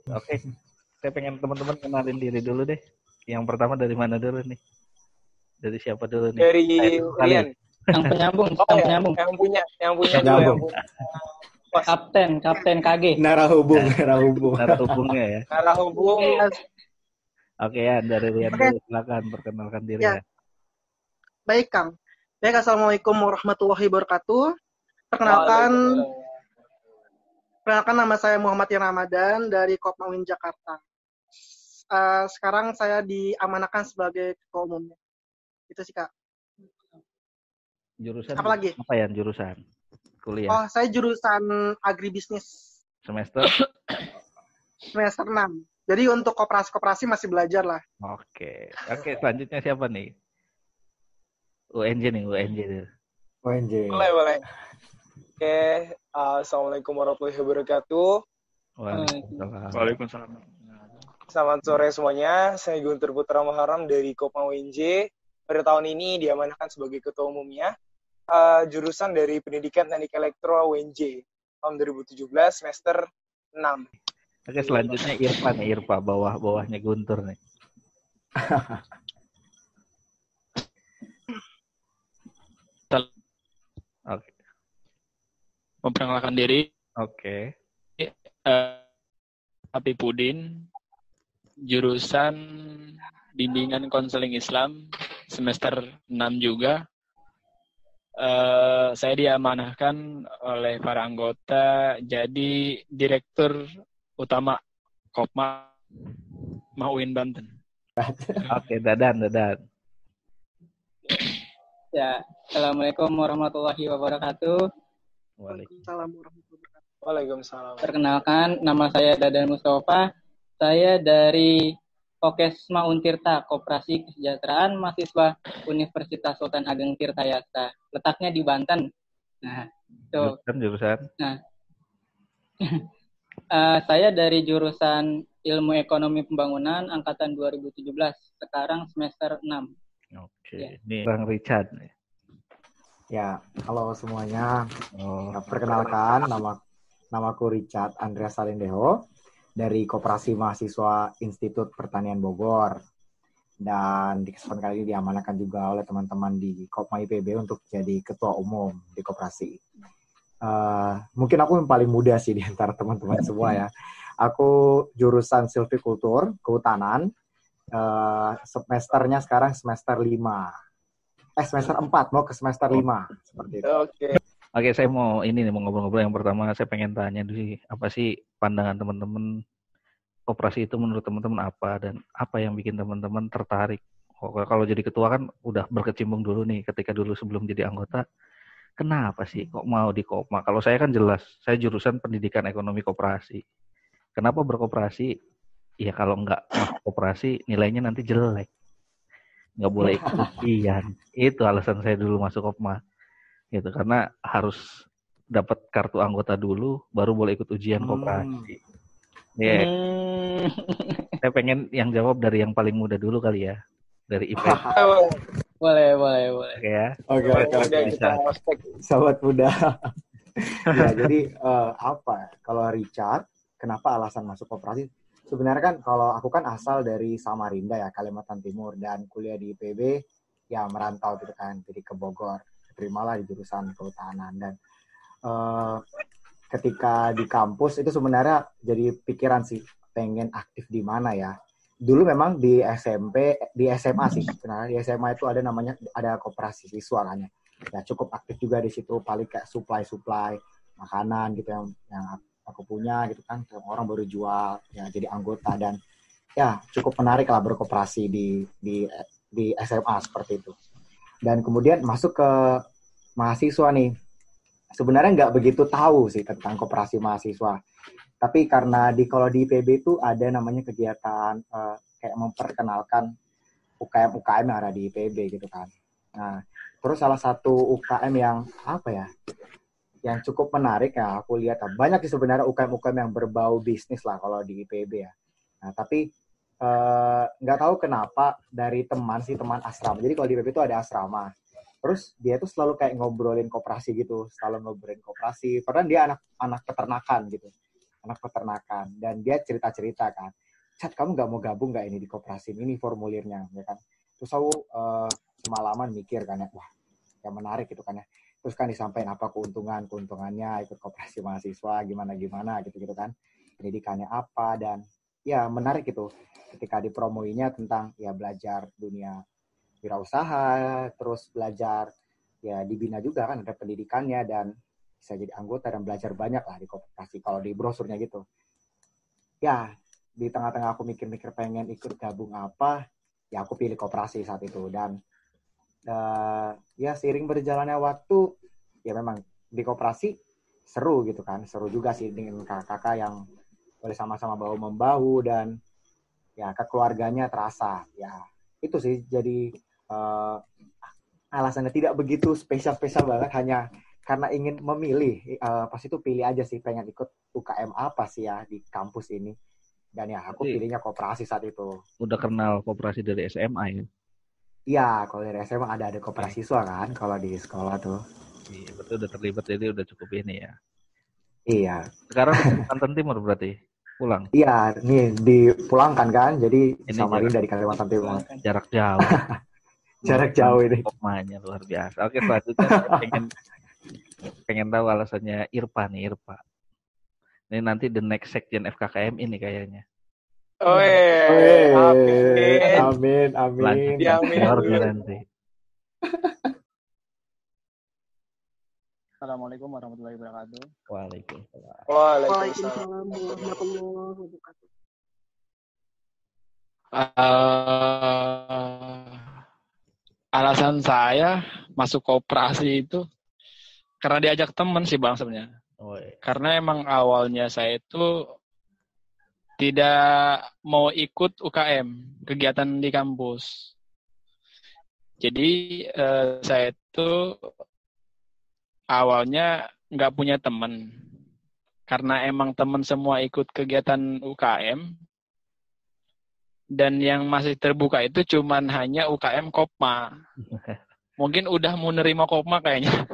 Oke, saya pengen teman-teman kenalin diri dulu deh. Yang pertama dari mana dulu nih? Dari siapa dulu nih? Dari Rian. Yang penyambung, Yang punya dulu, yang punya. Kapten KG. Narahubungnya ya. Narahubung. Oke ya, dari Rian dulu. Silakan perkenalkan diri ya. Baik, Kang. Baik, Assalamualaikum warahmatullahi wabarakatuh. Perkenalkan nama saya Muhammad Yan Ramadan dari Kopma UIN Jakarta. Sekarang saya diamanahkan sebagai ketua umumnya. Itu sih, Kak. Jurusan apa lagi? Apa ya jurusan? Kuliah. Oh, saya jurusan agribisnis. Semester 6. Jadi untuk koperasi masih belajar lah. Oke, selanjutnya siapa nih? UNJ nih. Boleh. Oke, Assalamualaikum warahmatullahi wabarakatuh. Waalaikumsalam. Selamat sore semuanya. Saya Guntur Putra Muharram dari Kopma UNJ. Pada tahun ini diamanahkan sebagai ketua umumnya. Jurusan dari Pendidikan Teknik Elektro UNJ tahun 2017 semester 6. Oke, selanjutnya Irfa bawahnya Guntur nih. Oke. Memperkenalkan diri. Oke. Api Pudin, jurusan Bimbingan Konseling Islam semester 6 juga. Saya diamanahkan oleh para anggota jadi Direktur Utama Kopma UIN Banten. Oke, Dadan. Ya, Assalamualaikum warahmatullahi wabarakatuh. Waalaikumsalam warahmatullahi wabarakatuh. Waalaikumsalam. Perkenalkan, nama saya Dadan Mustafa. Saya dari Kokesma Untirta, Koperasi Kesejahteraan Mahasiswa Universitas Sultan Ageng Tirtayasa. Letaknya di Banten. Nah, itu. Jurusan. Nah, saya dari jurusan Ilmu Ekonomi Pembangunan angkatan 2017. Sekarang semester 6. Oke. Ya. Ini Bang Richard nih. Ya, halo semuanya. Perkenalkan, namaku Richard Andreas Salindeho dari Koperasi Mahasiswa Institut Pertanian Bogor. Dan di kesempatan kali ini diamanahkan juga oleh teman-teman di Kopma IPB untuk jadi ketua umum di koperasi. Mungkin aku yang paling muda sih di antara teman-teman semua ya. Aku jurusan silvikultur, kehutanan. Semesternya sekarang semester 5. Semester 4 mau ke semester 5 seperti itu. Oke, saya mau ngobrol-ngobrol. Yang pertama saya pengen tanya dulu apa sih pandangan teman-teman koperasi itu menurut teman-teman apa dan apa yang bikin teman-teman tertarik? Kalau jadi ketua kan udah berkecimpung dulu nih ketika dulu sebelum jadi anggota. Kenapa sih kok mau di Kopma? Kalau saya kan jelas, saya jurusan Pendidikan Ekonomi Koperasi. Kenapa berkoperasi? Ya kalau nggak masuk koperasi nilainya nanti jelek. Nggak boleh ikut ujian. Itu alasan saya dulu masuk Kopma. Gitu, karena harus dapat kartu anggota dulu, baru boleh ikut ujian koperasi. Saya pengen yang jawab dari yang paling muda dulu kali ya. Dari IPB. Boleh. Oke ya. Oke. Sahabat muda. Ya, jadi kalau Richard, kenapa alasan masuk koperasi? Sebenarnya kan kalau aku kan asal dari Samarinda ya, Kalimantan Timur, dan kuliah di IPB ya merantau gitu kan, jadi ke Bogor, terimalah di jurusan kehutanan. Dan ketika di kampus itu sebenarnya jadi pikiran sih pengen aktif di mana ya. Dulu memang di SMA sih sebenarnya, di SMA itu ada koperasi siswa kan ya. Ya cukup aktif juga di situ, paling kayak supply makanan gitu yang aku punya gitu kan, orang baru jual ya jadi anggota, dan ya cukup menarik lah berkoperasi di SMA seperti itu. Dan kemudian masuk ke mahasiswa nih, sebenarnya nggak begitu tahu sih tentang koperasi mahasiswa, tapi karena kalau di IPB itu ada namanya kegiatan kayak memperkenalkan UKM yang ada di IPB gitu kan. Nah terus salah satu UKM yang yang cukup menarik ya aku lihat, banyak sih sebenarnya UKM yang berbau bisnis lah kalau di IPB ya. Nah tapi nggak tahu kenapa dari teman asrama. Jadi kalau di IPB itu ada asrama. Terus dia tuh selalu kayak ngobrolin koperasi gitu, padahal dia anak peternakan gitu. anak peternakan, dan dia cerita-cerita kan, Chat, kamu nggak mau gabung nggak ini di koperasi ini formulirnya, ya kan? Terus aku semalaman mikir kan ya, wah, yang menarik gitu kan ya. Terus kan disampaikan apa keuntungannya ikut koperasi mahasiswa, gimana gitu kan, pendidikannya apa, dan ya menarik gitu ketika dipromoinya tentang ya belajar dunia wirausaha, terus belajar ya dibina juga kan ada pendidikannya, dan bisa jadi anggota dan belajar banyak lah di koperasi kalau di brosurnya gitu. Ya di tengah-tengah aku mikir-mikir pengen ikut gabung apa, ya aku pilih koperasi saat itu. Dan ya seiring berjalannya waktu, ya memang di koperasi seru gitu kan, seru juga sih dengan kakak-kakak yang boleh sama-sama bahu-membahu, dan ya kekeluarganya terasa. Ya itu sih jadi alasannya tidak begitu spesial-spesial banget, hanya karena ingin memilih. Pas itu pilih aja sih, pengen ikut UKM apa sih ya di kampus ini. Dan ya aku pilihnya koperasi saat itu. Udah kenal koperasi dari SMA ya? Iya, kalau dari SMA ada koperasi siswa kan, kalau di sekolah tuh. Iya, berarti udah terlibat, jadi udah cukup ini ya. Iya. Sekarang di Kalimantan Timur berarti pulang? Iya, nih dipulangkan kan, jadi Samarinda dari Kalimantan Timur. Jarak jauh. Jarak jauh ini. Pokoknya luar biasa. Oke, selanjutnya saya pengen tahu alasannya Irpa. Ini nanti the next section FKKM ini kayaknya. Amin. Nanti. Assalamualaikum warahmatullahi wabarakatuh. Waalaikumsalam. Waalaikumsalam warahmatullahi wabarakatuh. Alasan saya masuk koperasi itu karena diajak teman sih Bang sebenarnya. Karena emang awalnya saya itu tidak mau ikut UKM, kegiatan di kampus. Jadi saya itu awalnya nggak punya teman. Karena emang teman semua ikut kegiatan UKM. Dan yang masih terbuka itu cuman hanya UKM Kopma. Mungkin udah mau nerima Kopma kayaknya.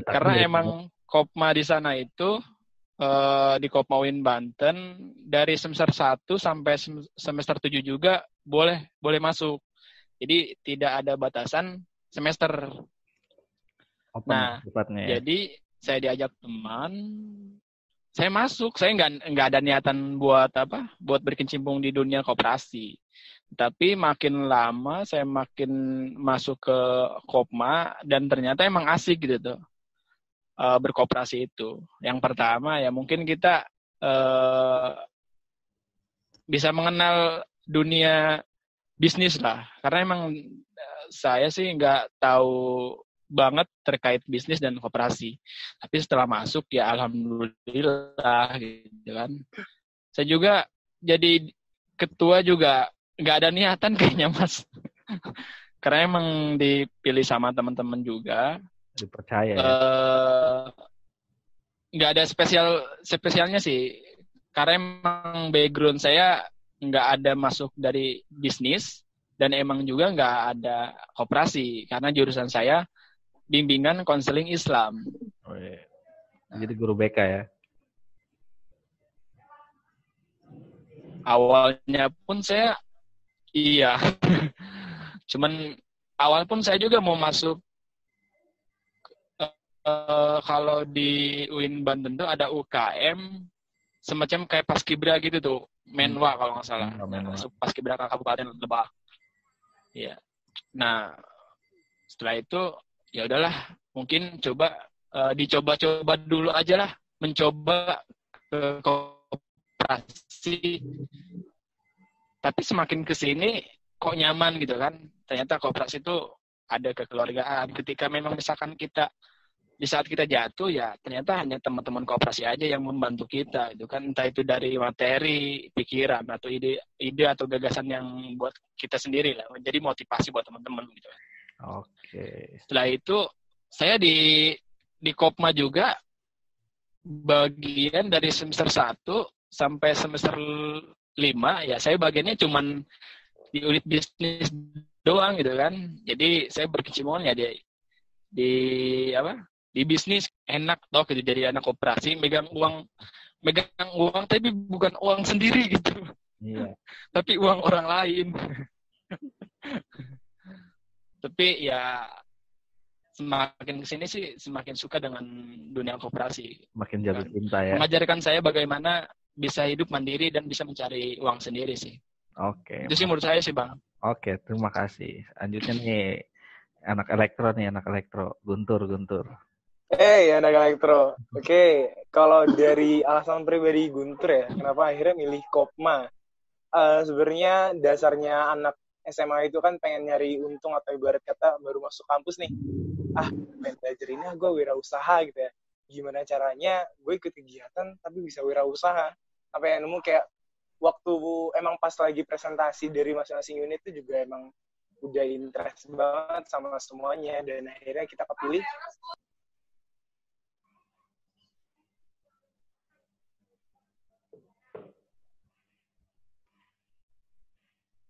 Karena emang Kopma di sana itu di Kopma UIN Banten dari semester 1 sampai semester 7 juga boleh masuk. Jadi tidak ada batasan semester. Nah, jadi saya diajak teman, saya masuk. Saya nggak ada niatan buat berkecimpung di dunia koperasi. Tapi makin lama saya makin masuk ke Kopma dan ternyata emang asik gitu tuh. Berkooperasi itu. Yang pertama ya mungkin kita bisa mengenal dunia bisnis lah. Karena emang saya sih nggak tahu banget terkait bisnis dan koperasi. Tapi setelah masuk ya alhamdulillah gitu kan. Saya juga jadi ketua juga nggak ada niatan kayaknya Mas. Karena emang dipilih sama teman-teman juga. Dipercaya ya? Nggak ada spesialnya sih, karena emang background saya nggak ada masuk dari bisnis dan emang juga nggak ada koperasi karena jurusan saya bimbingan konseling Islam. Jadi guru BK ya? Awalnya pun saya iya, cuman awal pun saya juga mau masuk. Kalau di UIN Banten tuh ada UKM semacam kayak Paskibra gitu tuh, Menwa kalau nggak salah. Masuk Paskibra ke Kabupaten Lebak. Iya. Nah, setelah itu ya udahlah, mungkin dicoba-coba dulu aja lah, mencoba ke koperasi. Tapi semakin kesini kok nyaman gitu kan. Ternyata koperasi itu ada kekeluargaan. Ketika memang misalkan di saat kita jatuh ya ternyata hanya teman-teman koperasi aja yang membantu kita itu kan, entah itu dari materi, pikiran atau ide atau gagasan yang buat kita sendiri lah, jadi motivasi buat teman-teman gitu. Oke. Setelah itu saya di Kopma juga bagian dari semester 1 sampai semester 5 ya saya bagiannya cuman di unit bisnis doang gitu kan. Jadi saya berkecimpung ya di bisnis, enak toh gitu, jadi anak koperasi megang uang megang uang tapi bukan uang sendiri gitu. Iya. Tapi uang orang lain. Tapi ya semakin kesini sih semakin suka dengan dunia koperasi. Makin jatuh cinta ya. Mengajarkan saya bagaimana bisa hidup mandiri dan bisa mencari uang sendiri sih. Oke. Itu sih menurut saya sih, Bang. Oke, terima kasih. Selanjutnya nih anak elektro. Guntur. Anak elektro. Oke, kalau dari alasan pribadi Guntur ya, kenapa akhirnya milih Kopma? Sebenarnya dasarnya anak SMA itu kan pengen nyari untung atau ibarat kata baru masuk kampus nih. Pengen belajar ini gue wirausaha gitu ya. Gimana caranya gue ikut kegiatan tapi bisa wirausaha. Apa yang nemu kayak waktu emang pas lagi presentasi dari masing-masing unit itu juga emang udah interest banget sama semuanya dan akhirnya kita kepilih.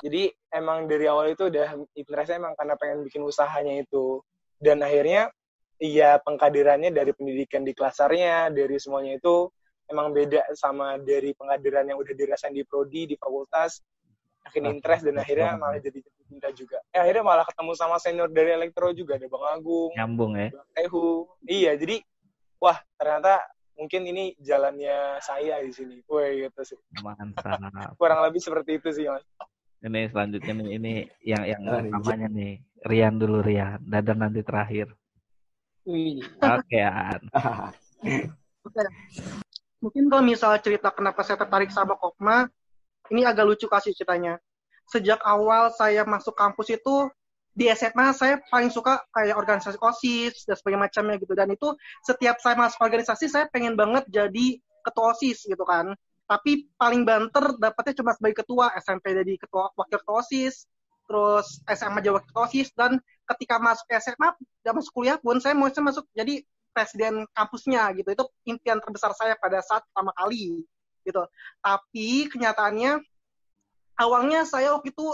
Jadi emang dari awal itu udah interestnya emang karena pengen bikin usahanya itu. Dan akhirnya ya pengkaderannya dari pendidikan di klasarnya, dari semuanya itu emang beda sama dari pengkaderan yang udah dirasain di prodi, di fakultas. Makin interest dan akhirnya malah jadi cinta juga. Akhirnya malah ketemu sama senior dari elektro juga, ada Bang Agung. Nyambung ya. Bang Tehu. Iya, jadi wah ternyata mungkin ini jalannya saya di sini. Wah gitu sih. Mantap. Kurang lebih seperti itu sih, Mas. Ini selanjutnya nih, ini yang namanya nih Rian dulu Rian, Dadan nanti terakhir. Oke, An. Oke. Mungkin kalau misal cerita kenapa saya tertarik sama Kopma, ini agak lucu kasih ceritanya. Sejak awal saya masuk kampus itu di SMA saya paling suka kayak organisasi OSIS dan sebagainya macamnya gitu. Dan itu setiap saya masuk organisasi saya pengen banget jadi ketua OSIS gitu kan. Tapi paling banter dapatnya cuma sebagai ketua, SMP jadi wakil ketua OSIS, terus SMA jadi wakil ketua OSIS, dan ketika masuk SMA dan masuk kuliah pun saya mau masuk jadi presiden kampusnya gitu. Itu impian terbesar saya pada saat pertama kali gitu. Tapi kenyataannya awalnya saya waktu itu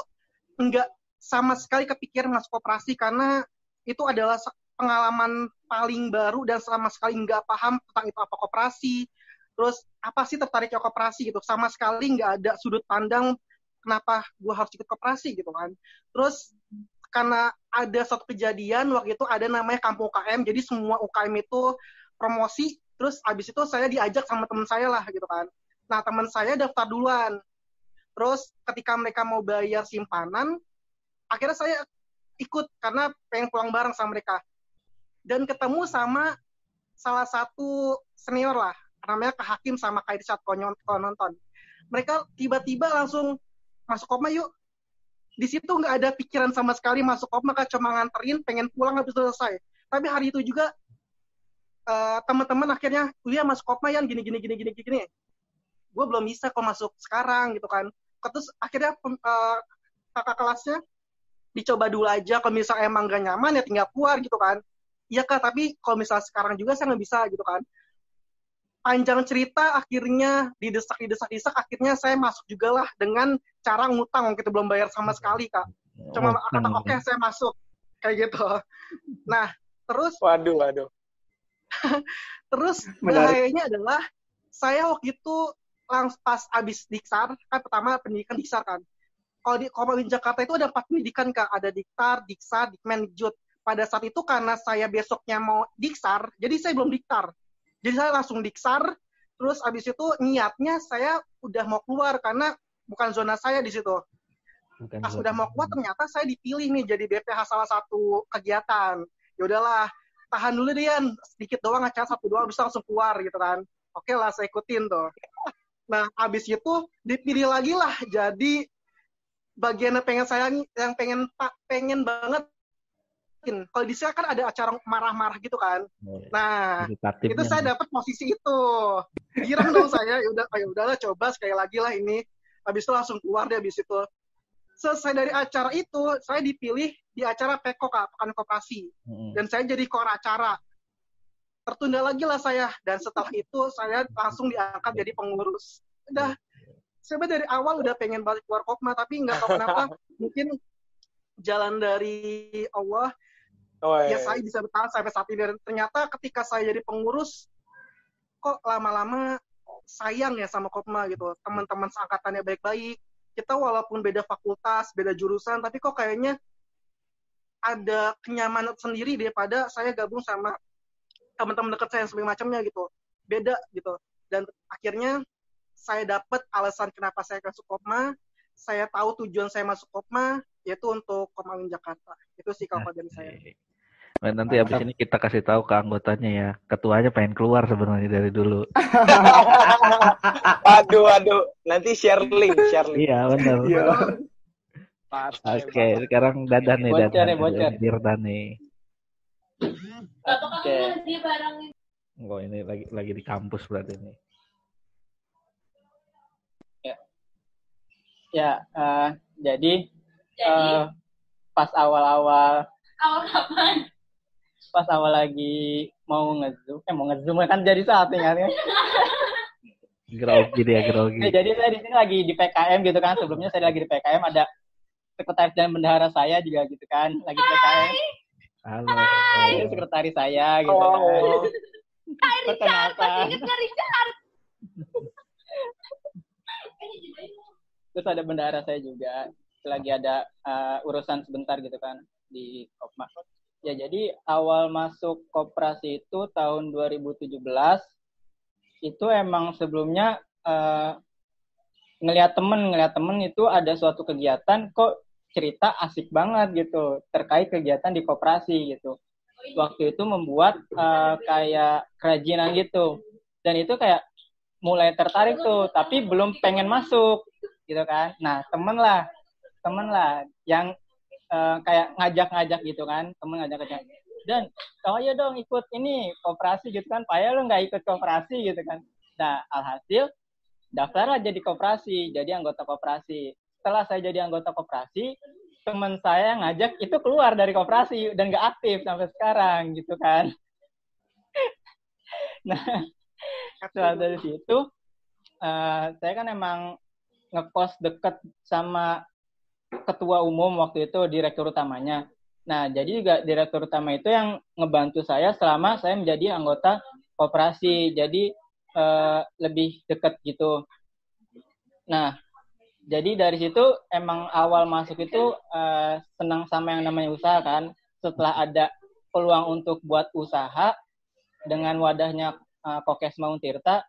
enggak sama sekali kepikiran masuk koperasi karena itu adalah pengalaman paling baru dan sama sekali enggak paham tentang itu apa koperasi. Terus apa sih tertariknya koperasi gitu, sama sekali nggak ada sudut pandang kenapa gue harus ikut koperasi gitu kan. Terus karena ada suatu kejadian waktu itu ada namanya kampung UKM, jadi semua UKM itu promosi, terus abis itu saya diajak sama teman saya lah gitu kan. Nah teman saya daftar duluan, terus ketika mereka mau bayar simpanan, akhirnya saya ikut karena pengen pulang bareng sama mereka. Dan ketemu sama salah satu senior lah, namanya Kak Hakim sama Kak Irsyad kalau nonton. Mereka tiba-tiba langsung masuk Kopma yuk. Di situ nggak ada pikiran sama sekali masuk Kopma, Kak cuma nganterin, pengen pulang habis selesai. Tapi hari itu juga teman-teman akhirnya kuliah masuk Kopma yang gini. Gue belum bisa kok masuk sekarang gitu kan. Terus akhirnya kakak kelasnya dicoba dulu aja, kalau misal emang gak nyaman ya tinggal keluar gitu kan. Iya Kak, tapi kalau misal sekarang juga saya nggak bisa gitu kan. Panjang cerita akhirnya didesak akhirnya saya masuk juga lah dengan cara ngutang kita belum bayar sama sekali Kak. Cuma kata oke saya masuk kayak gitu. Nah terus waduh terus bahayanya adalah saya waktu itu langsung pas abis Diksar kan, pertama pendidikan Diksar kan. Kalau di Kopma Jakarta itu ada 4 pendidikan Kak, ada Diktar, Diksar, Dikmen, Dikjud. Pada saat itu karena saya besoknya mau Diksar, jadi saya belum Diktar. Jadi saya langsung Diksar, terus abis itu niatnya saya udah mau keluar karena bukan zona saya di situ. Pas udah mau keluar ternyata saya dipilih nih jadi BPH salah satu kegiatan. Ya udahlah, tahan dulu Dian, sedikit doang acara 1-2 bisa langsung keluar gitu kan. Oke lah saya ikutin tuh. Nah abis itu dipilih lagi lah jadi bagian yang pengen banget. Kalau di sini kan ada acara marah-marah gitu kan. Nah, itu saya dapat posisi itu. Girang dong saya, ya udahlah coba sekali lagi lah ini. Habis itu langsung keluar deh habis itu. Selesai dari acara itu, saya dipilih di acara PEKO Kak, Pekan Koperasi. Dan saya jadi koor acara. Tertunda lagi lah saya, dan setelah itu saya langsung diangkat jadi pengurus. Udah, sebenarnya dari awal udah pengen balik keluar Kopma, tapi nggak tahu kenapa, mungkin jalan dari Allah, ya saya bisa bertahan sampai saat ini. Dan ternyata ketika saya jadi pengurus, kok lama-lama sayang ya sama Kopma gitu. Teman-teman seangkatannya baik-baik. Kita walaupun beda fakultas, beda jurusan, tapi kok kayaknya ada kenyamanan sendiri daripada saya gabung sama teman-teman dekat saya yang macamnya gitu. Beda gitu. Dan akhirnya saya dapat alasan kenapa saya masuk Kopma. Saya tahu tujuan saya masuk Kopma yaitu untuk Kopma Win Jakarta. Itu sih kalau dari saya. Nah, nanti habis ini kita kasih tahu ke anggotanya ya. Ketuanya pengen keluar sebenarnya dari dulu. Waduh. Nanti share link. Iya, benar. Iya. Oke, sekarang Dadan nih, Bocor. Dirdan nih. Oke. Oh, ini lagi di kampus berarti ini. Ya, jadi pas awal kapan? Pas awal lagi mau ngezoom kan jadi saat tinggalnya. Grogi. Jadi saya di sini lagi di PKM gitu kan. Sebelumnya saya lagi di PKM, ada sekretaris dan bendahara saya juga gitu kan, lagi di PKM. Halo. Ini sekretaris saya gitu kan. Perkenalkan. Richard. Terus ada bendahara saya juga. Lagi ada urusan sebentar gitu kan di Kopma. Ya, jadi awal masuk koperasi itu tahun 2017 itu emang sebelumnya ngelihat temen itu ada suatu kegiatan kok cerita asik banget gitu terkait kegiatan di koperasi gitu. Waktu itu membuat kayak kerajinan gitu, dan itu kayak mulai tertarik tuh, tapi belum pengen masuk gitu kan. Nah temen lah yang kayak ngajak gitu kan, temen ngajak dan ayo dong ikut ini koperasi gitu kan, payah lo nggak ikut koperasi gitu kan. Nah alhasil daftarlah jadi koperasi, jadi anggota koperasi. Setelah saya jadi anggota koperasi, teman saya ngajak itu keluar dari koperasi dan nggak aktif sampai sekarang gitu kan. Nah setelah dari situ saya kan emang ngekos deket sama ketua umum waktu itu, direktur utamanya. Nah, jadi juga direktur utama itu yang ngebantu saya selama saya menjadi anggota koperasi. Jadi lebih dekat gitu. Nah, jadi dari situ emang awal masuk itu senang sama yang namanya usaha kan. Setelah ada peluang untuk buat usaha dengan wadahnya Kokesma Untirta,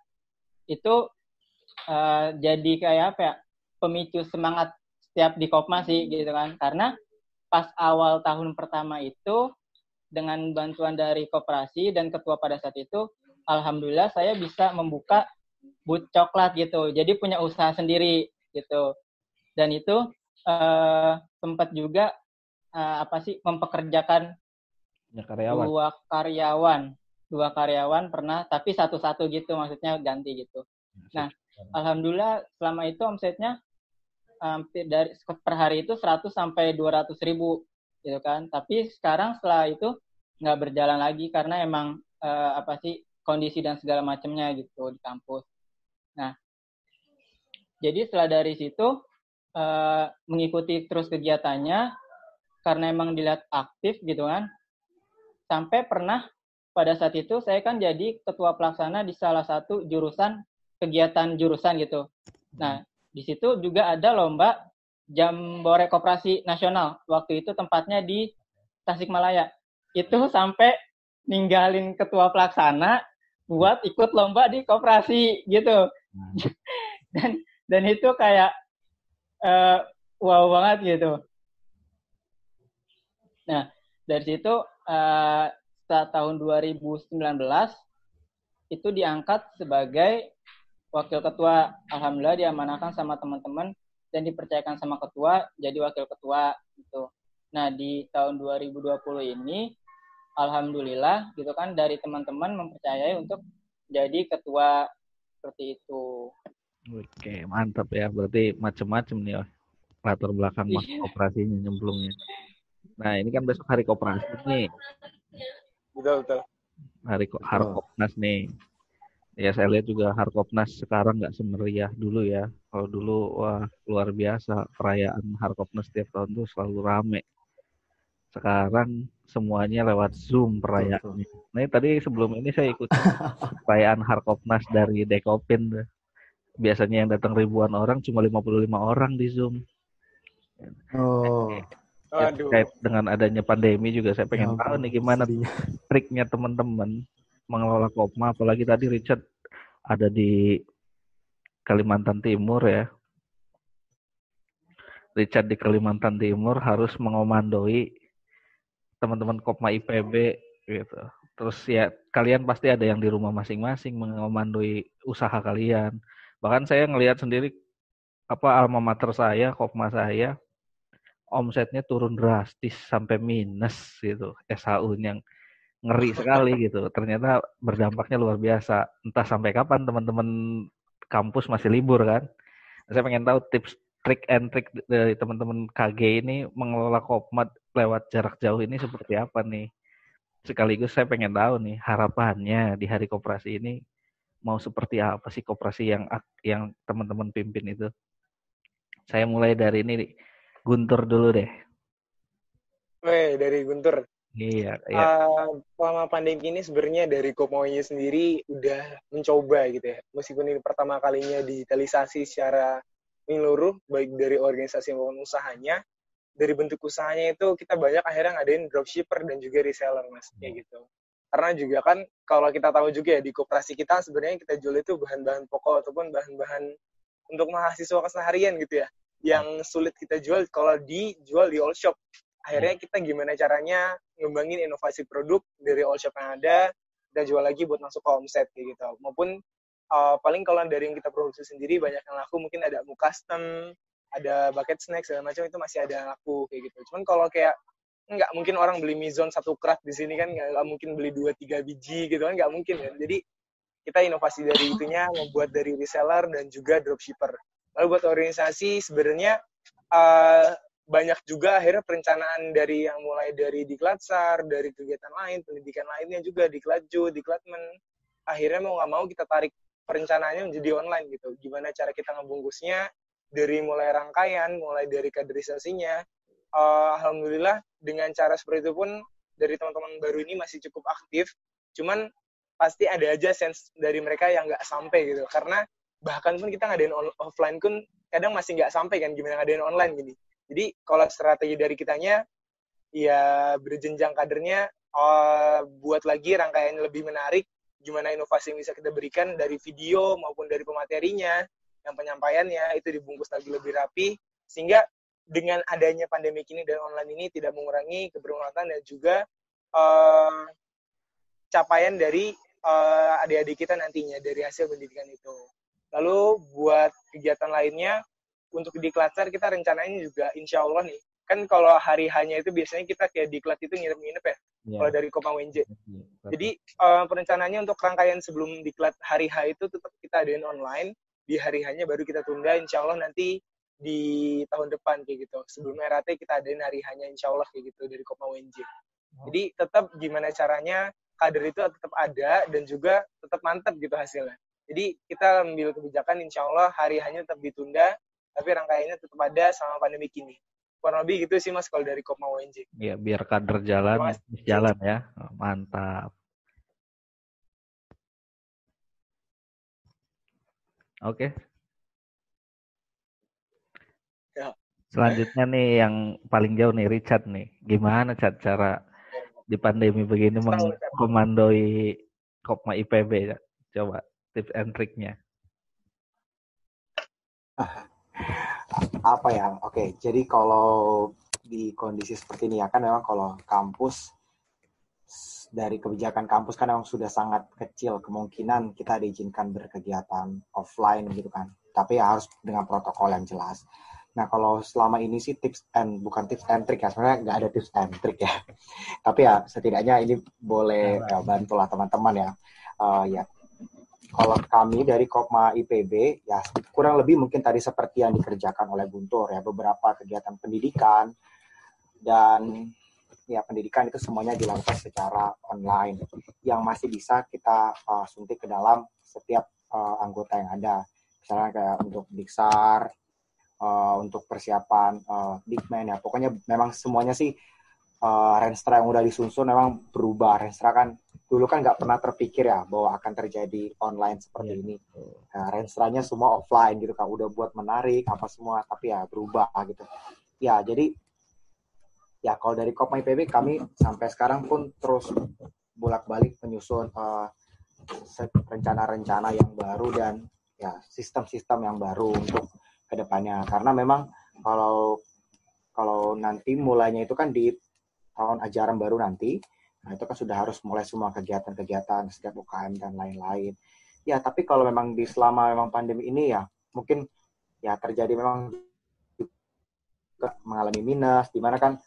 itu jadi kayak apa ya, pemicu semangat setiap di Kopma sih gitu kan. Karena pas awal tahun pertama itu dengan bantuan dari koperasi dan ketua pada saat itu, alhamdulillah saya bisa membuka booth coklat gitu. Jadi punya usaha sendiri gitu. Dan itu sempat juga mempekerjakan dua karyawan pernah, tapi satu-satu gitu, maksudnya ganti gitu. Nah, alhamdulillah selama itu omsetnya hampir dari per hari itu 100 sampai 200 ribu gitu kan. Tapi sekarang setelah itu nggak berjalan lagi karena emang kondisi dan segala macamnya gitu di kampus. Nah, jadi setelah dari situ mengikuti terus kegiatannya karena emang dilihat aktif gitu kan. Sampai pernah pada saat itu saya kan jadi ketua pelaksana di salah satu kegiatan jurusan gitu. Nah, di situ juga ada lomba Jambore Koperasi Nasional. Waktu itu tempatnya di Tasikmalaya. Itu sampai ninggalin ketua pelaksana buat ikut lomba di koperasi gitu. Dan itu kayak wow banget gitu. Nah, dari situ setelah tahun 2019 itu diangkat sebagai wakil ketua. Alhamdulillah diamanahkan sama teman-teman dan dipercayakan sama ketua jadi wakil ketua gitu. Nah, di tahun 2020 ini alhamdulillah gitu kan dari teman-teman mempercayai untuk jadi ketua seperti itu. Oke, mantap ya. Berarti macam-macam nih latar belakang masuk koperasinya, nyemplungnya. Nah, ini kan besok hari koperasi nih. Betul. Hari Harkopnas nih. Ya, saya lihat juga Harkopnas sekarang nggak semeriah dulu ya. Kalau dulu, wah, luar biasa. Perayaan Harkopnas setiap tahun tuh selalu rame. Sekarang semuanya lewat Zoom perayaannya. Nah, tadi sebelum ini saya ikut perayaan Harkopnas dari Dekopin. biasanya yang datang ribuan orang cuma 55 orang di Zoom. Oh. Ya, terkait dengan adanya pandemi juga saya pengen tahu nih gimana triknya teman-teman mengelola Kopma, apalagi tadi Richard ada di Kalimantan Timur ya. Richard di Kalimantan Timur harus mengomandoi teman-teman Kopma IPB gitu. Terus ya kalian pasti ada yang di rumah masing-masing mengomandoi usaha kalian. Bahkan saya ngelihat sendiri alma mater saya, Kopma saya, omsetnya turun drastis sampai minus gitu. SHU-nya ngeri sekali gitu. Ternyata berdampaknya luar biasa. Entah sampai kapan teman-teman kampus masih libur kan. Saya pengen tahu tips trik and trik dari teman-teman KG ini mengelola Kopma lewat jarak jauh ini seperti apa nih. Sekaligus saya pengen tahu nih harapannya di hari koperasi ini mau seperti apa sih koperasi yang teman-teman pimpin itu. Saya mulai dari ini Guntur dulu deh. Dari Guntur. Iya. Selama pandemi ini sebenarnya dari Kopma sendiri udah mencoba gitu ya. Meskipun ini pertama kalinya digitalisasi secara menyeluruh, baik dari organisasi maupun usahanya. Dari bentuk usahanya itu kita banyak akhirnya ngadain dropshipper dan juga reseller, Mas. Kayak gitu. Karena juga kan kalau kita tahu juga ya di koperasi kita sebenarnya kita jual itu bahan-bahan pokok ataupun bahan-bahan untuk mahasiswa keseharian gitu ya. Yang sulit kita jual kalau dijual di all shop. Akhirnya kita gimana caranya ngembangin inovasi produk dari all shop yang ada, kita jual lagi buat masuk ke omset kayak gitu. Maupun paling kalau dari yang kita produksi sendiri banyak yang laku, mungkin ada mu custom, ada bucket snack segala macam itu masih ada yang laku kayak gitu. Cuman kalau kayak nggak mungkin orang beli Mizone 1 krat di sini kan, nggak mungkin beli 2-3 biji gitu kan, nggak mungkin kan. Jadi kita inovasi dari itunya membuat dari reseller dan juga dropshipper. Lalu buat organisasi sebenarnya banyak juga akhirnya perencanaan dari yang mulai dari Diklatsar, dari kegiatan lain, pendidikan lainnya juga, Diklatju, Diklatmen. Akhirnya mau nggak mau kita tarik perencanaannya menjadi online gitu. Gimana cara kita ngebungkusnya, dari mulai rangkaian, mulai dari kaderisasinya. Alhamdulillah dengan cara seperti itu pun dari teman-teman baru ini masih cukup aktif. Cuman pasti ada aja sense dari mereka yang nggak sampai gitu. Karena bahkan pun kita ngadain offline pun kadang masih nggak sampai kan gimana ngadain online gini. Jadi kalau strategi dari kitanya ya berjenjang kadernya, buat lagi rangkaian lebih menarik, gimana inovasi yang bisa kita berikan dari video maupun dari pematerinya, yang penyampaiannya itu dibungkus lagi lebih rapi, sehingga dengan adanya pandemi ini dan online ini tidak mengurangi kebermanfaatan dan juga capaian dari adik-adik kita nantinya dari hasil pendidikan itu. Lalu buat kegiatan lainnya, untuk di Klatsar kita rencananya juga insya Allah nih, kan kalau hari hanya itu biasanya kita kayak di Klat itu nginep-nginep ya, kalau dari Kopma UNJ. Jadi perencanaannya untuk rangkaian sebelum di Klat hari H itu tetap kita adain online, di hari hanya baru kita tunda insya Allah nanti di tahun depan kayak gitu. Sebelum RAT kita adain hari hanya insya Allah kayak gitu dari Kopma UNJ. Jadi tetap gimana caranya kader itu tetap ada dan juga tetap mantap gitu hasilnya. Jadi kita ambil kebijakan insya Allah hari hanya tetap ditunda, tapi rangkaiannya tetap ada sama pandemi ini. Kurang lebih gitu sih Mas kalau dari Kopma UNJ. Iya, biar kader jalan ya. Mantap. Oke. Ya. Selanjutnya nih yang paling jauh nih Richard nih. Gimana cara di pandemi begini mengkomandoi Kopma IPB? Coba tips and triknya. Apa ya? Oke, jadi kalau di kondisi seperti ini ya kan memang kalau kampus, dari kebijakan kampus kan memang sudah sangat kecil kemungkinan kita diizinkan berkegiatan offline gitu kan. Tapi ya harus dengan protokol yang jelas. Nah kalau selama ini sih bukan tips and trick ya, sebenarnya nggak ada tips and trick ya. Tapi ya setidaknya ini boleh ya, bantulah teman-teman ya. Ya kalau kami dari Kopma IPB ya kurang lebih mungkin tadi seperti yang dikerjakan oleh Guntur ya, beberapa kegiatan pendidikan dan ya pendidikan itu semuanya dilakukan secara online yang masih bisa kita suntik ke dalam setiap anggota yang ada, misalnya kayak untuk Diksar, untuk persiapan Dikmen ya, pokoknya memang semuanya sih Renstra yang udah disusun memang berubah. Renstra kan dulu kan nggak pernah terpikir ya bahwa akan terjadi online seperti ini. Nah, Renstra-nya semua offline gitu kan, udah buat menarik apa semua, tapi ya berubah gitu. Ya, jadi ya kalau dari Kopma IPB kami sampai sekarang pun terus bolak-balik menyusun rencana-rencana yang baru dan ya sistem-sistem yang baru untuk kedepannya. Karena memang kalau nanti mulainya itu kan di tahun ajaran baru nanti, nah itu kan sudah harus mulai semua kegiatan-kegiatan setiap UKM dan lain-lain. Ya, tapi kalau memang selama memang pandemi ini ya mungkin ya terjadi memang mengalami minus, di mana kan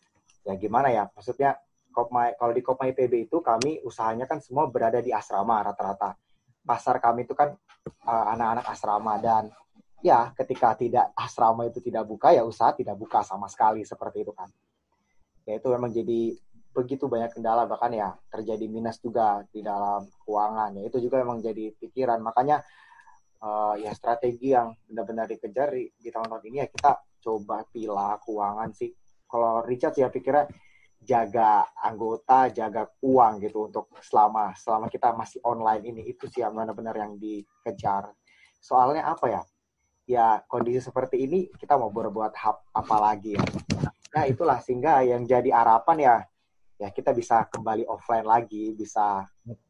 ya gimana ya, maksudnya kalau di Kopma IPB itu kami usahanya kan semua berada di asrama rata-rata. Pasar kami itu kan anak-anak asrama, dan ya ketika asrama itu tidak buka ya usaha tidak buka sama sekali seperti itu kan. Ya itu memang jadi begitu banyak kendala, bahkan ya terjadi minus juga di dalam keuangan. Ya itu juga memang jadi pikiran. Makanya ya strategi yang benar-benar dikejar di tahun-tahun ini ya kita coba pilah keuangan sih. Kalau Richard ya pikirnya jaga anggota, jaga uang gitu untuk selama kita masih online ini, itu sih yang benar-benar yang dikejar. Soalnya apa ya? Ya kondisi seperti ini kita mau berbuat apa lagi ya? Nah itulah sehingga yang jadi harapan ya kita bisa kembali offline lagi, bisa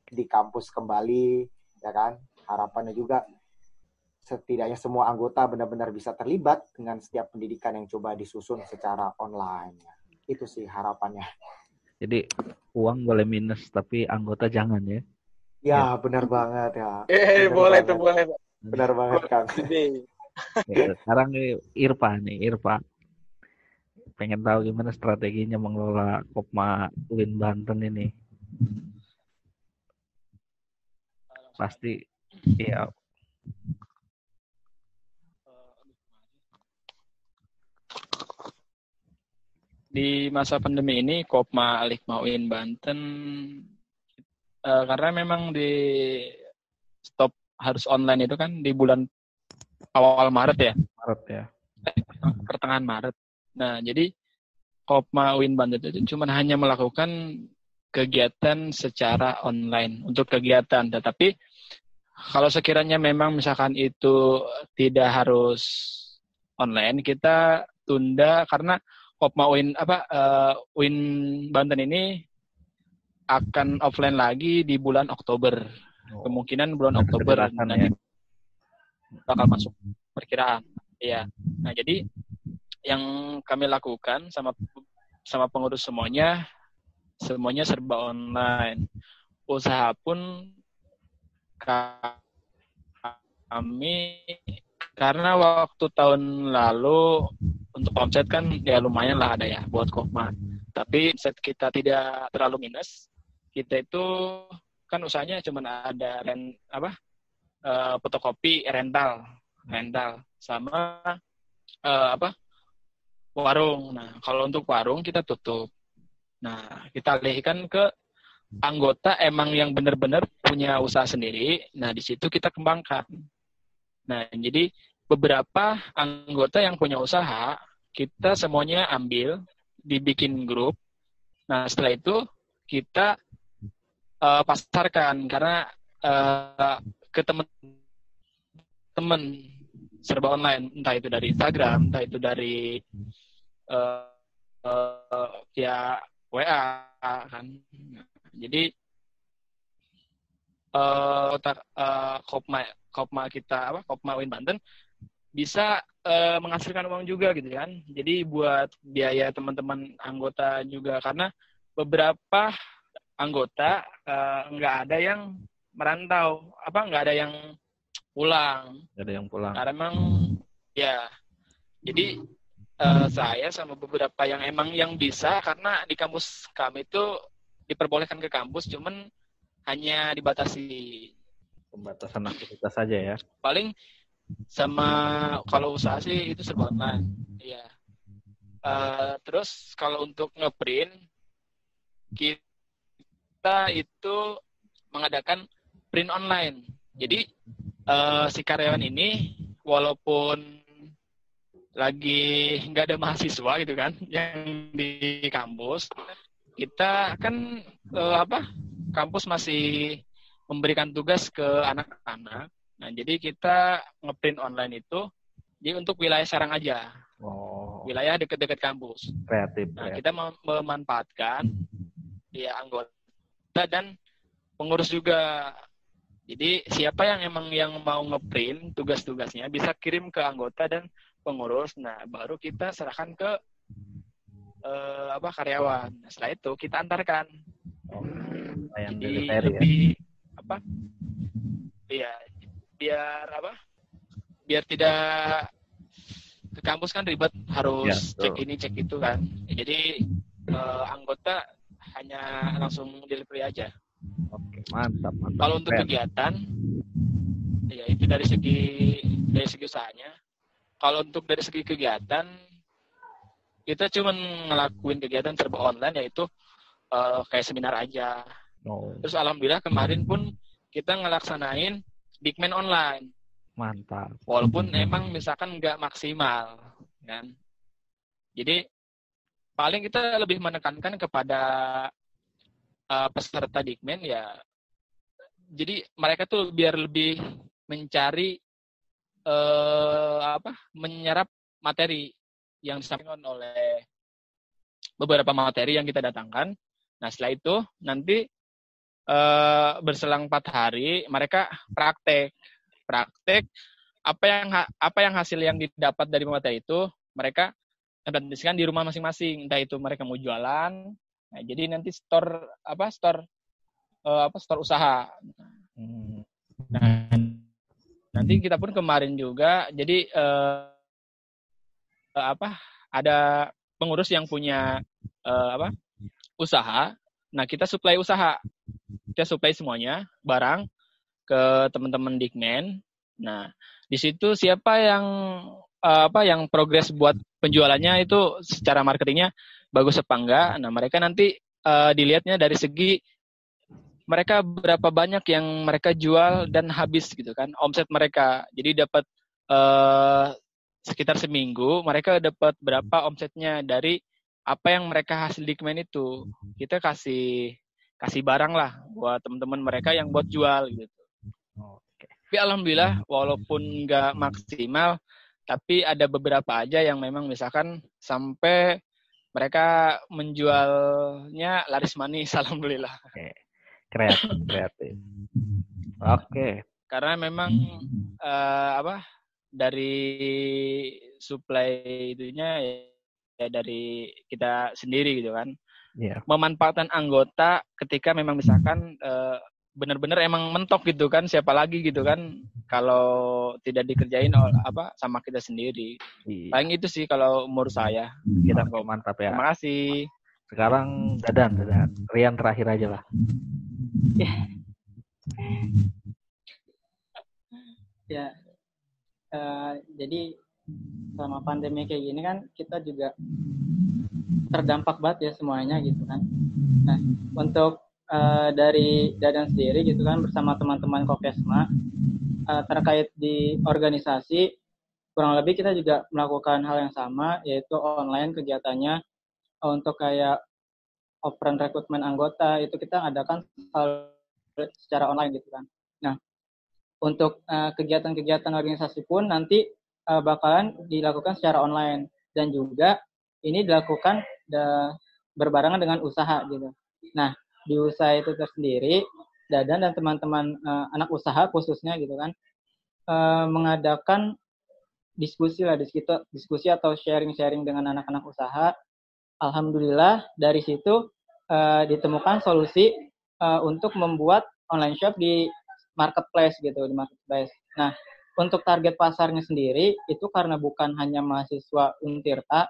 di kampus kembali, ya kan? Harapannya juga setidaknya semua anggota benar-benar bisa terlibat dengan setiap pendidikan yang coba disusun secara online. Itu sih harapannya. Jadi uang boleh minus tapi anggota jangan ya. Ya, benar banget ya. Boleh tuh, boleh. Benar banget Kang. Ya, sekarang Irfan pengen tahu gimana strateginya mengelola Kopma UIN Banten ini. Pasti ya. Di masa pandemi ini Kopma Alikma UIN Banten karena memang di stop harus online itu kan di bulan awal Maret ya. Pertengahan Maret. Nah, jadi Kopma UIN Banten itu cuma hanya melakukan kegiatan secara online untuk kegiatan, tetapi kalau sekiranya memang misalkan itu tidak harus online, kita tunda karena Kopma UIN UIN Banten ini akan offline lagi di bulan Oktober. Kemungkinan bulan Oktober nanti bakal masuk perkiraan. Iya. Nah, jadi yang kami lakukan sama pengurus semuanya serba online. Usaha pun kami karena waktu tahun lalu untuk omset kan ya lumayan lah ada ya buat Kopma. Tapi omset kita tidak terlalu minus. Kita itu kan usahanya cuma ada fotokopi rental sama warung. Nah, kalau untuk warung kita tutup. Nah, kita alihkan ke anggota emang yang benar-benar punya usaha sendiri. Nah, di situ kita kembangkan. Nah, jadi beberapa anggota yang punya usaha, kita semuanya ambil, dibikin grup. Nah, setelah itu kita pasarkan karena ke teman-teman serba online, entah itu dari Instagram, entah itu dari via WA kan. Jadi Kopma kita Kopma UIN Banten bisa menghasilkan uang juga gitu kan. Jadi buat biaya teman-teman anggota juga, karena beberapa anggota nggak ada yang merantau, nggak ada yang pulang. Nggak ada yang pulang. Karena memang ya, jadi saya sama beberapa yang emang yang bisa, karena di kampus kami itu diperbolehkan ke kampus, cuman hanya dibatasi. Pembatasan aktivitas saja ya. Paling sama kalau usaha sih itu serba online. Iya. Terus kalau untuk ngeprint, kita itu mengadakan print online. Jadi si karyawan ini walaupun lagi nggak ada mahasiswa gitu kan yang di kampus, kita kan kampus masih memberikan tugas ke anak-anak. Nah, jadi kita ngeprint online itu jadi untuk wilayah Serang aja. Oh, Wilayah dekat-dekat kampus. kreatif. Nah, kita memanfaatkan ya anggota dan pengurus juga. Jadi siapa yang emang yang mau ngeprint tugas-tugasnya bisa kirim ke anggota dan pengurus. Nah, baru kita serahkan ke karyawan. Nah, setelah itu kita antarkan. Jadi lebih apa? Iya, biar tidak ke kampus kan ribet, harus cek ini cek itu kan. Jadi anggota hanya langsung delivery aja. Oke, mantap. Kalau untuk kegiatan, ya itu dari segi usahanya. Kalau untuk dari segi kegiatan, kita cuma ngelakuin kegiatan serba online, yaitu kayak seminar aja. Terus alhamdulillah kemarin pun kita ngelaksanain Dikmen online. Mantap. Walaupun emang misalkan nggak maksimal, kan. Jadi paling kita lebih menekankan kepada peserta Dikmen ya. Jadi mereka tuh biar lebih mencari menyerap materi yang disampaikan oleh beberapa materi yang kita datangkan. Nah, setelah itu nanti berselang 4 hari mereka praktek apa yang hasil yang didapat dari materi itu mereka implementasikan di rumah masing-masing, entah itu mereka mau jualan. Nah, jadi nanti store usaha. Nah, nanti kita pun kemarin juga jadi ada pengurus yang punya usaha. Nah, kita supply usaha. Kita supply semuanya barang ke teman-teman Dikmen. Nah, di situ siapa yang yang progres buat penjualannya itu secara marketingnya bagus apa enggak. Nah, mereka nanti dilihatnya dari segi mereka berapa banyak yang mereka jual dan habis gitu kan, omset mereka. Jadi dapat sekitar seminggu mereka dapat berapa omsetnya dari apa yang mereka hasil Dikmen itu. Kita kasih barang lah buat teman-teman mereka yang buat jual gitu. Tapi alhamdulillah walaupun nggak maksimal, tapi ada beberapa aja yang memang misalkan sampai mereka menjualnya laris manis, alhamdulillah. Kreatif. Oke. Karena memang dari supply itunya ya dari kita sendiri gitu kan. Yeah. Memanfaatkan anggota ketika memang misalkan benar-benar emang mentok gitu kan, siapa lagi gitu kan kalau tidak dikerjain sama kita sendiri. Iya. Paling itu sih kalau umur saya. Kita kok mantap ya. Terima kasih. Sekarang Dadan. Rian terakhir aja lah. Ya. Jadi selama pandemi kayak gini kan kita juga terdampak banget ya semuanya gitu kan. Nah, untuk dari Dadan sendiri gitu kan bersama teman-teman Kokesma terkait di organisasi kurang lebih kita juga melakukan hal yang sama, yaitu online kegiatannya. Untuk kayak open rekrutmen anggota itu kita adakan hal secara online gitu kan. Nah, untuk kegiatan-kegiatan organisasi pun nanti bakalan dilakukan secara online dan juga ini dilakukan berbarengan dengan usaha gitu. Nah, di usaha itu tersendiri, Dadan dan teman-teman anak usaha khususnya gitu kan, mengadakan diskusi atau sharing-sharing dengan anak-anak usaha. Alhamdulillah dari situ ditemukan solusi untuk membuat online shop di marketplace gitu, di marketplace. Nah, untuk target pasarnya sendiri itu karena bukan hanya mahasiswa Untirta,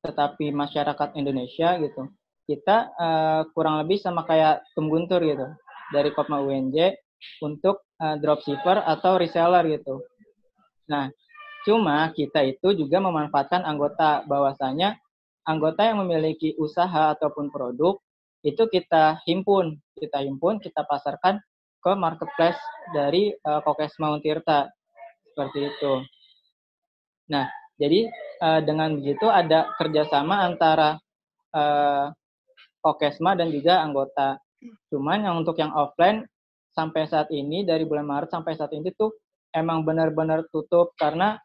tetapi masyarakat Indonesia gitu. Kita kurang lebih sama kayak Tum Guntur gitu dari Kopma UNJ untuk dropshipper atau reseller gitu. Nah, cuma kita itu juga memanfaatkan anggota, bahwasanya anggota yang memiliki usaha ataupun produk itu kita himpun, kita pasarkan ke marketplace dari Kokesma Untirta seperti itu. Nah, jadi dengan begitu ada kerjasama antara Kokesma dan juga anggota. Cuman yang untuk yang offline sampai saat ini dari bulan Maret sampai saat ini tuh emang benar-benar tutup karena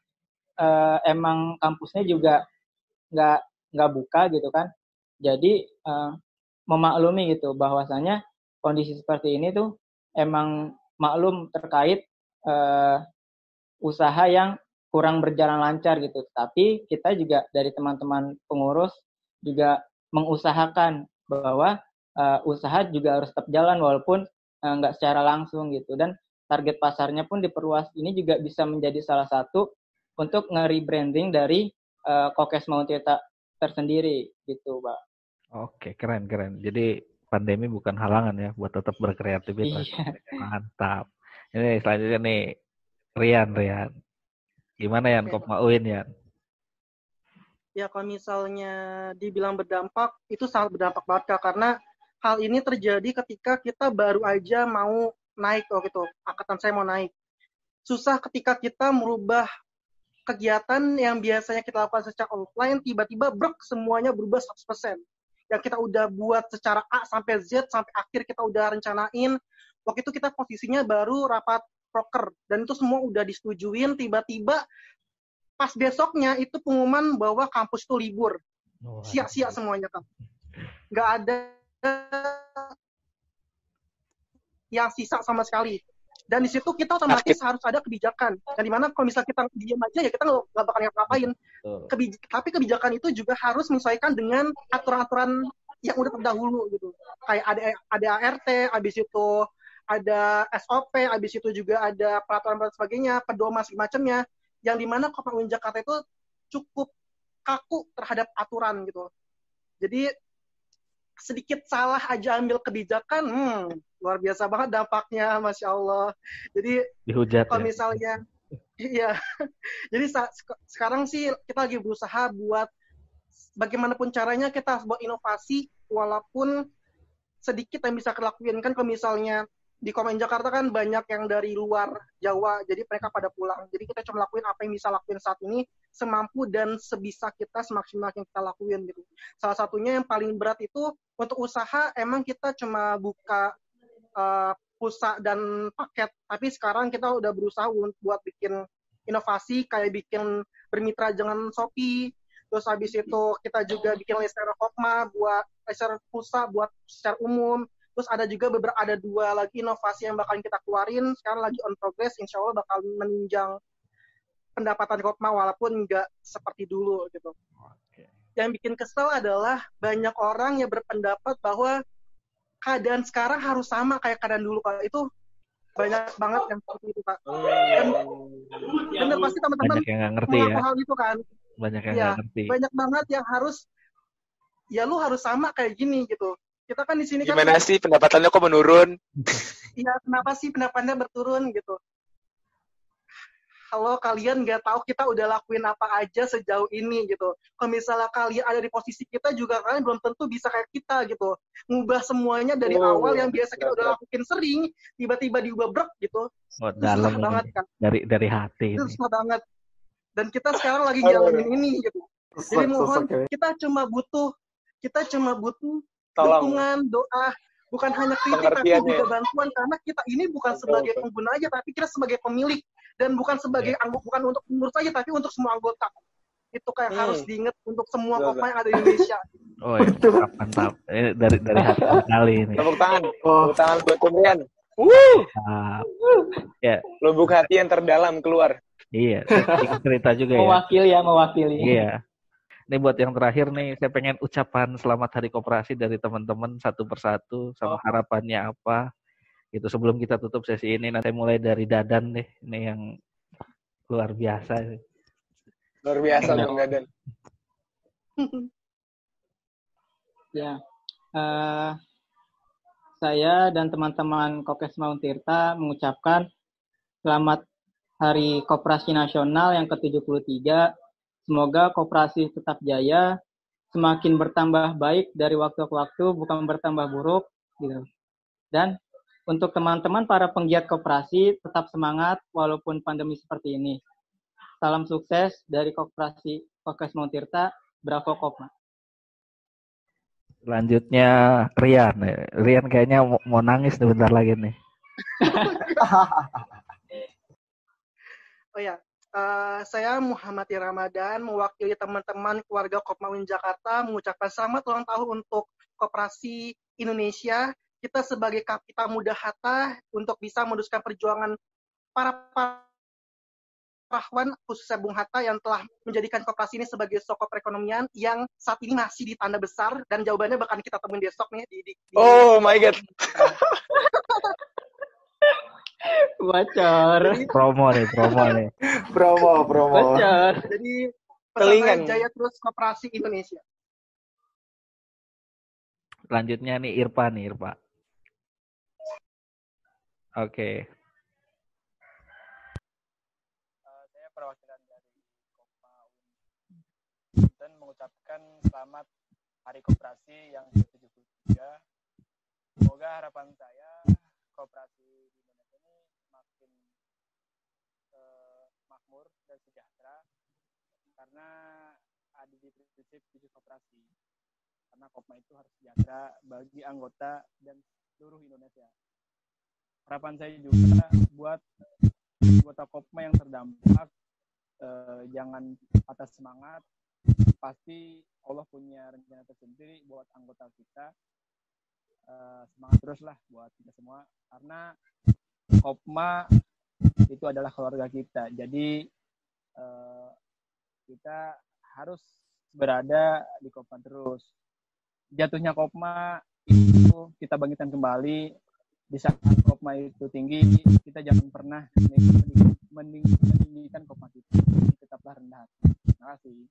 emang kampusnya juga nggak buka gitu kan. Jadi memaklumi gitu bahwasanya kondisi seperti ini tuh emang maklum terkait usaha yang kurang berjalan lancar gitu. Tapi kita juga dari teman-teman pengurus juga mengusahakan bahwa usaha juga harus tetap jalan walaupun nggak secara langsung gitu. Dan target pasarnya pun diperluas. Ini juga bisa menjadi salah satu untuk nge-rebranding dari Kokes Maung Tirta tersendiri gitu, Pak. Oke, keren. Jadi pandemi bukan halangan ya buat tetap berkreativitas. Iya. Mantap. Ini selanjutnya nih Rian. Gimana Yan, Kopma UIN Yan? Ya kalau misalnya dibilang berdampak, itu sangat berdampak banget Kak, karena hal ini terjadi ketika kita baru aja mau naik gitu, angkatan saya mau naik. Susah ketika kita merubah kegiatan yang biasanya kita lakukan secara offline, tiba-tiba semuanya berubah 100%. Yang kita udah buat secara A sampai Z, sampai akhir kita udah rencanain, waktu itu kita posisinya baru rapat proker, dan itu semua udah disetujuin, tiba-tiba pas besoknya itu pengumuman bahwa kampus itu libur. Sia-sia semuanya, Kak. Nggak ada yang sisa sama sekali. Dan di situ kita otomatis harus ada kebijakan. Dan dimana kalau misalnya kita diam aja ya kita nggak bakal ngapain. Tapi kebijakan itu juga harus menyesuaikan dengan aturan-aturan yang udah terdahulu gitu. Kayak ada ART, habis itu ada SOP, habis itu juga ada peraturan dan sebagainya, pedoman segala macamnya. Yang dimana Kopma UIN Jakarta itu cukup kaku terhadap aturan gitu. Jadi sedikit salah aja ambil kebijakan, luar biasa banget dampaknya, Masya Allah. Jadi dihujat kalau misalnya, iya. Jadi sekarang sih kita lagi berusaha buat bagaimanapun caranya kita harus buat inovasi, walaupun sedikit yang bisa kita lakuin. Kan kalau misalnya di Kopma UIN Jakarta kan banyak yang dari luar Jawa, jadi mereka pada pulang. Jadi kita cuma lakuin apa yang bisa lakuin saat ini, semampu dan sebisa kita, semaksimal yang kita lakuin gitu. Salah satunya yang paling berat itu untuk usaha, emang kita cuma buka pulsa dan paket, tapi sekarang kita udah berusaha buat bikin inovasi, kayak bikin bermitra dengan Shopee, terus habis itu kita juga bikin laser Kopma buat laser pulsa buat secara umum. Terus ada juga ada 2 lagi inovasi yang bakal kita keluarin, sekarang lagi on progress, insya Allah bakal menunjang pendapatan Kopma walaupun nggak seperti dulu gitu. Yang bikin kesel adalah banyak orang yang berpendapat bahwa keadaan sekarang harus sama kayak keadaan dulu, Kak. Itu banyak banget yang seperti itu, Kak. Dan pasti teman-teman banyak yang nggak ngerti ya. Hal itu kan. Banyak yang nggak ngerti. Banyak banget yang harus, ya lu harus sama kayak gini gitu. Kita kan di sini kan. Gimana sih pendapatannya kok menurun? Iya, kenapa sih pendapatannya berturun gitu? Kalau kalian nggak tahu kita udah lakuin apa aja sejauh ini gitu. Kalau misalnya kalian ada di posisi kita juga, kalian belum tentu bisa kayak kita gitu. Ngubah semuanya dari awal yang biasa kita udah lakuin sering, tiba-tiba diubah gitu. Dalam susah banget kan. Dari hati. Itu susah banget. Dan kita sekarang lagi jalanin ini gitu. Jadi mohon kita cuma butuh dukungan, doa, bukan hanya kritik tapi juga bantuan, karena kita ini bukan sebagai pengguna aja, tapi kita sebagai pemilik, dan bukan sebagai bukan untuk pengurus saja, tapi untuk semua anggota. Itu kayak harus diingat untuk semua Kopma yang ada di Indonesia. Oh, mantap. Dari hati sekali ini. Tepuk tangan buat Tumrian. Ya. Lubuk hati yang terdalam keluar. Iya, cerita juga ya. Mewakili. Iya. Ini buat yang terakhir nih, saya pengen ucapan selamat Hari Koperasi dari teman-teman satu persatu, sama harapannya apa. Gitu sebelum kita tutup sesi ini, nanti mulai dari Dadan nih, ini yang luar biasa. Luar biasa Bang Dadan. Ya, saya dan teman-teman Kokes Maung Tirta mengucapkan selamat Hari Koperasi Nasional yang ke-73. Semoga koperasi tetap jaya, semakin bertambah baik dari waktu ke waktu, bukan bertambah buruk, gitu. Dan untuk teman-teman para penggiat koperasi, tetap semangat walaupun pandemi seperti ini. Salam sukses dari Koperasi Kokes Maung Tirta, Bravo Kopma. Selanjutnya Rian. Rian kayaknya mau nangis nih bentar lagi nih. Oh ya, saya Muhammad Ramadan mewakili teman-teman keluarga Kopma UIN Jakarta mengucapkan selamat ulang tahun untuk Koperasi Indonesia. Kita sebagai Kapita Muda Hatta untuk bisa meneruskan perjuangan para pahlawan khususnya Bung Hatta yang telah menjadikan koperasi ini sebagai sokok perekonomian yang saat ini masih ditanda besar dan jawabannya bahkan kita temuin besok nih di Oh my god. Bocor. Promo nih. Promo. Bocor. Jadi Telingan. pesan Jaya terus Koperasi Indonesia. Selanjutnya nih Irpa. Oke. Saya perwakilan dari Kopma UIN dan mengucapkan selamat Hari Koperasi yang ke-73. Semoga harapan saya koperasi di Indonesia ini makin makmur dan sejahtera karena ada di prinsip tujuh koperasi. Karena Kopma itu harus sejahtera bagi anggota dan seluruh Indonesia. Harapan saya juga buat anggota Kopma yang terdampak, jangan patah semangat. Pasti Allah punya rencana tersendiri buat anggota kita. Semangat terus lah buat kita semua. Karena Kopma itu adalah keluarga kita. Jadi kita harus berada di Kopma terus. Jatuhnya Kopma itu kita bangkitkan kembali. Di saat Kopma itu tinggi, kita jangan pernah meninggikan Kopma itu. Tetaplah rendah hati. Terima kasih.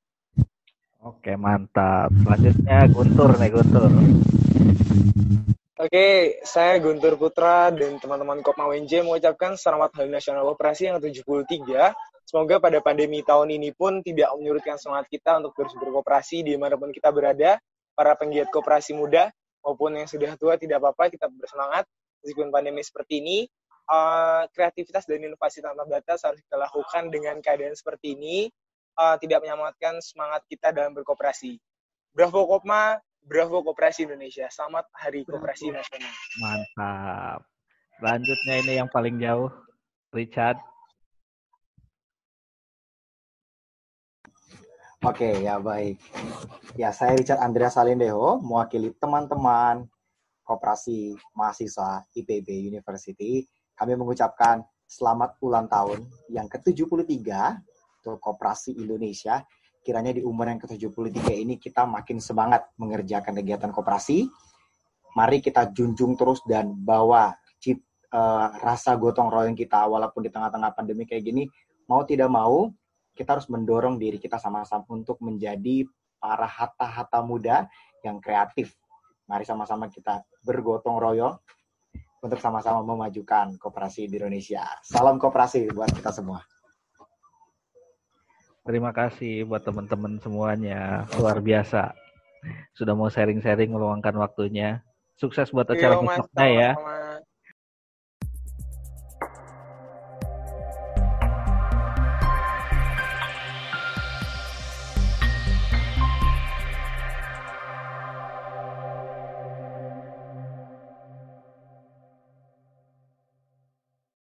Oke, mantap. Selanjutnya Guntur. Oke, saya Guntur Putra dan teman-teman Kopma UNJ mengucapkan selamat Hari Nasional Koperasi yang ke-73. Semoga pada pandemi tahun ini pun tidak menyurutkan semangat kita untuk terus berkoperasi dimanapun kita berada. Para penggiat koperasi muda maupun yang sudah tua tidak apa-apa, kita bersemangat. Meskipun pandemi seperti ini, kreativitas dan inovasi tanpa batas harus kita lakukan dengan keadaan seperti ini, tidak menyelamatkan semangat kita dalam berkoperasi. Bravo Kopma, bravo Koperasi Indonesia. Selamat Hari Koperasi Nasional. Mantap. Selanjutnya ini yang paling jauh, Richard. Oke, ya baik. Ya, saya Richard Andrea Salindeho, mewakili teman-teman Koperasi Mahasiswa IPB University. Kami mengucapkan selamat ulang tahun yang ke-73 untuk Koperasi Indonesia. Kiranya di umur yang ke-73 ini kita makin semangat mengerjakan kegiatan koperasi. Mari kita junjung terus dan bawa rasa gotong royong kita walaupun di tengah-tengah pandemi kayak gini, mau tidak mau kita harus mendorong diri kita sama-sama untuk menjadi para hatta-hatta muda yang kreatif. Mari sama-sama kita bergotong royong untuk sama-sama memajukan koperasi di Indonesia. Salam koperasi buat kita semua. Terima kasih buat teman-teman semuanya. Luar biasa. Sudah mau sharing-sharing meluangkan waktunya. Sukses buat acara besoknya ya.